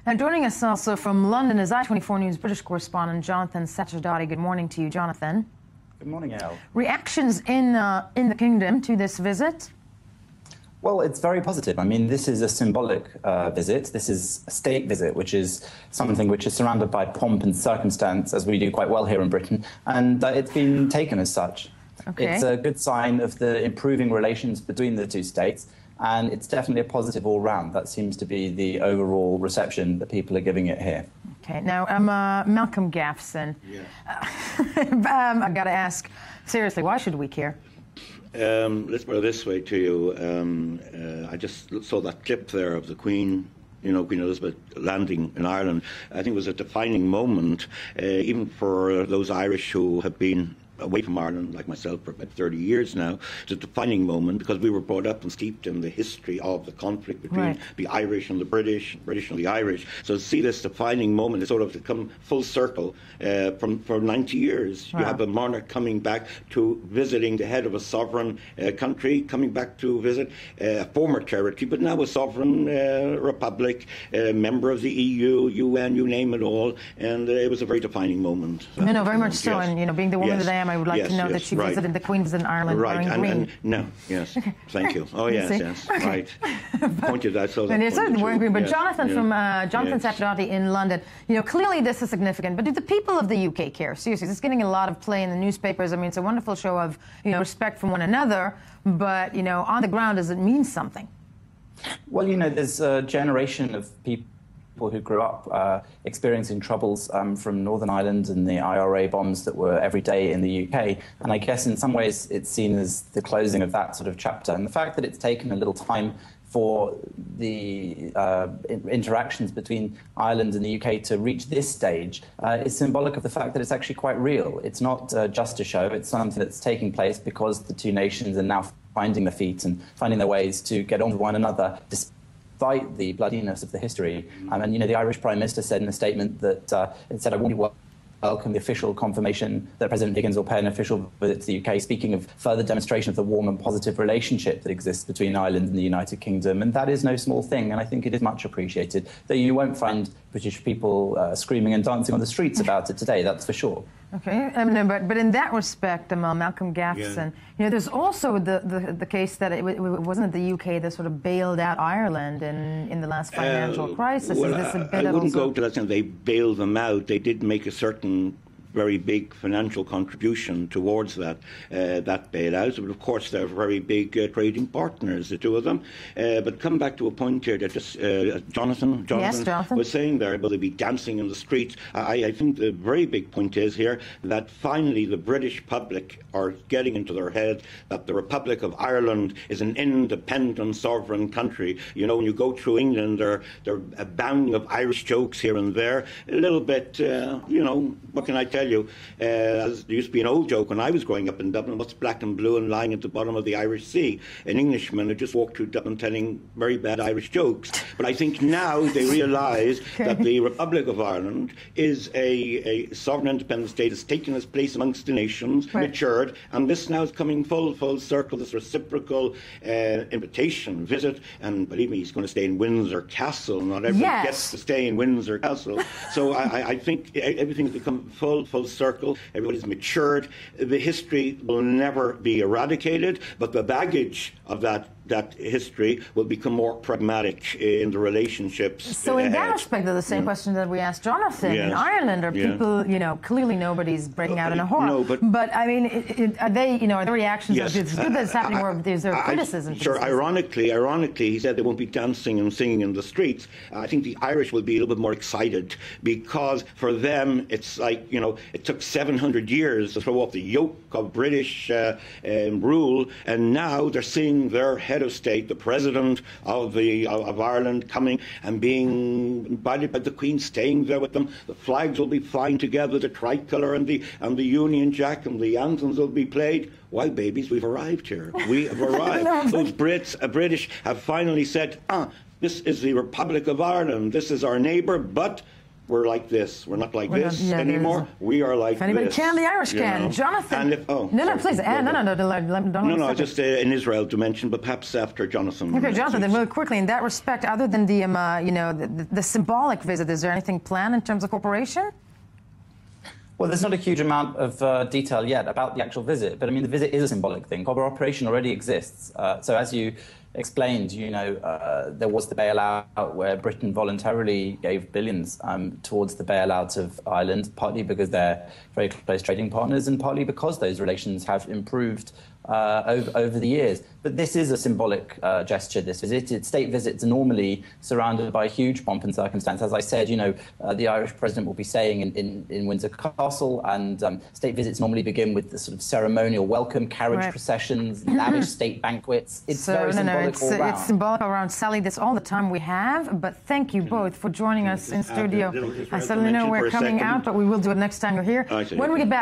And joining us also from London is i24 News British correspondent Jonathan Sacerdoti. Good morning to you, Jonathan. Good morning, Elle. Reactions in the kingdom to this visit? Well, it's very positive. I mean, this is a symbolic visit. This is a state visit, which is something which is surrounded by pomp and circumstance, as we do quite well here in Britain, and it's been taken as such. Okay. It's a good sign of the improving relations between the two states, and it's definitely a positive all round. That seems to be the overall reception that people are giving it here. Okay, now Malcolm Gaffson. Yeah. I've got to ask, seriously, why should we care? Let's put it this way to you. I just saw that clip there of the Queen, Queen Elizabeth landing in Ireland. I think it was a defining moment, even for those Irish who have been away from Ireland, like myself, for about 30 years now. It's a defining moment because we were brought up and steeped in the history of the conflict between the Irish and the British and the Irish. So to see this defining moment is sort of to come full circle for 90 years. Wow. You have a monarch coming back to visiting the head of a sovereign country, coming back to visit a former territory, but now a sovereign republic, member of the EU, UN, you name it all. And it was a very defining moment. No, very much so. Yes. And, being the woman that I am, I would like to know that she visited the Queen was in Ireland wearing green. Thank you. Oh, yes, okay. Right. Pointed out so that. And it's wearing green. But Jonathan from Jonathan Sacerdoti in London, clearly this is significant. But do the people of the UK care? Seriously, it's getting a lot of play in the newspapers. I mean, it's a wonderful show of respect from one another. But on the ground, does it mean something? Well, there's a generation of people who grew up experiencing troubles from Northern Ireland and the IRA bombs that were every day in the UK. And I guess in some ways it's seen as the closing of that sort of chapter. And the fact that it's taken a little time for the interactions between Ireland and the UK to reach this stage is symbolic of the fact that it's actually quite real. It's not just a show. It's something that's taking place because the two nations are now finding their feet and finding their ways to get on with one another, despite the bloodiness of the history. And the Irish Prime Minister said in a statement that it said, I want to welcome the official confirmation that President Higgins will pay an official visit to the UK, speaking of further demonstration of the warm and positive relationship that exists between Ireland and the United Kingdom. And that is no small thing, and I think it is much appreciated. Though you won't find British people screaming and dancing on the streets about it today, that's for sure. Okay, but in that respect, Malcolm Gaffson, there's also the case that it wasn't the UK that sort of bailed out Ireland in the last financial crisis. Well, is this a bit I wouldn't go to that extent. They bailed them out. They did make a certain very big financial contribution towards that bailout. But of course, they're very big trading partners, the two of them. But come back to a point here that just Jonathan was saying there, will they be dancing in the streets? I think the very big point is here that finally the British public are getting into their head that the Republic of Ireland is an independent sovereign country. When you go through England, there are abounding of Irish jokes here and there. A little bit, what can I tell you? There used to be an old joke when I was growing up in Dublin, what's black and blue and lying at the bottom of the Irish Sea? An Englishman had just walked through Dublin telling very bad Irish jokes. But I think now they realise that the Republic of Ireland is a sovereign independent state, has taken its place amongst the nations, matured, and this now is coming full circle, this reciprocal invitation, visit, and believe me, he's going to stay in Windsor Castle. Not everyone gets to stay in Windsor Castle. So I think everything has become full circle. Everybody's matured. The history will never be eradicated, but the baggage of that history will become more pragmatic in the relationships. So in that respect, the same question that we asked Jonathan, in Ireland, are people, clearly nobody's breaking out in a horror. No, but I mean, are they, are the reactions of it's good that it's happening, or is there criticism? Sure, ironically, he said they won't be dancing and singing in the streets. I think the Irish will be a little bit more excited because for them, it's like, it took 700 years to throw off the yoke of British rule, and now they're seeing their head of state, the president of Ireland, coming and being invited by the Queen, staying there with them. The flags will be flying together, the tricolour and the Union Jack, and the anthems will be played. Why, babies, we've arrived here. We have arrived. Those British have finally said, this is the Republic of Ireland. This is our neighbour, but we're like this. We're not like this anymore. We are like this. If anybody can, the Irish can. Jonathan. Please. No, just in Israel to mention, but perhaps after Jonathan. Okay, Jonathan, then really quickly, in that respect, other than the, the symbolic visit, is there anything planned in terms of cooperation? Well, there's not a huge amount of detail yet about the actual visit, but I mean, the visit is a symbolic thing. Cooperation already exists. So as you explained, there was the bailout where Britain voluntarily gave billions towards the bailout of Ireland, partly because they're very close trading partners and partly because those relations have improved over the years. But this is a symbolic gesture, this visit. State visits are normally surrounded by huge pomp and circumstance. As I said, the Irish president will be staying in Windsor Castle, and state visits normally begin with the sort of ceremonial welcome, carriage processions, lavish state banquets. It's very symbolic all round. It's symbolic all around. Sally, that's all the time we have, but thank you both for joining us in studio. I suddenly know we're coming out, but we will do it next time you're here. When we get back.